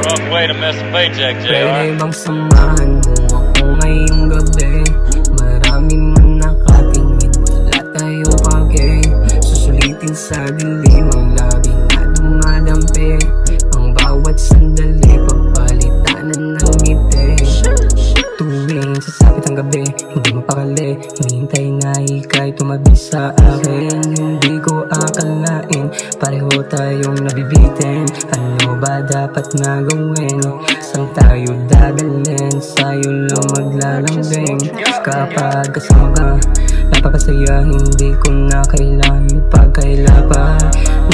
Rough way to miss a paycheck, JR. Pwede bang samahan mo ako ngayong gabi? Marami man nakatingin, wala tayo pake. Susulitin sa dilim ang labi na dumadampi. Ang bawat sandali papalitanan ng ngiti. Tuwing sasapit ang gabi, hindi mapakali. Hinihintay na ika'y tumabi sa akin. Hindi ko akalain, pareho tayong nabibitin. Ano ba dapat na gawin? Saan tayo dadalhin? Sa'yo lang maglalambing. Kapag kasama ka, napapasaya. Hindi ko na kailangan pagkaila pa.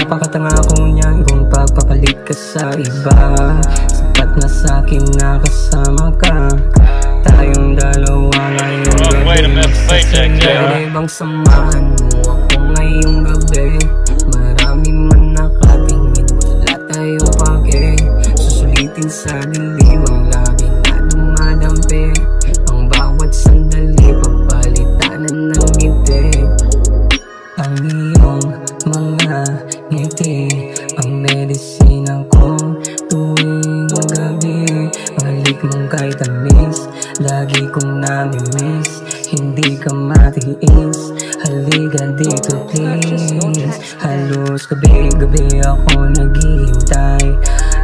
Napakatanga ko niyan kung pagpapalit ka sa iba. Sapat na sa'kin na kasama ka. Tayong dalawa ngayong gabi. Pwede bang samahan mo ako ngayong gabi? Marami man nakatingin, wala tayo pake. Susulitin sa dilim ang labi na dumadampi. Ang bawat sandali papalitanan ng ngiti. Ang iyong mga ngiti ang medisina ko tuwing gabi. Halik mong kay tamis, lagi kong nami-miss. Hindi ka matiis, halika dito please. Halos gabi-gabi ako naghihintay.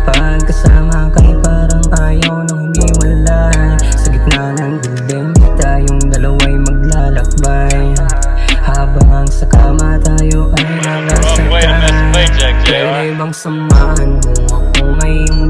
Pagkasama kay parang ayaw na humiwalay. Sa gitna ng dilim, tayong dalawa'y maglalakbay. Habang sa kama tayo ay nakasakay. Pwede bang samahan mo ako ngayong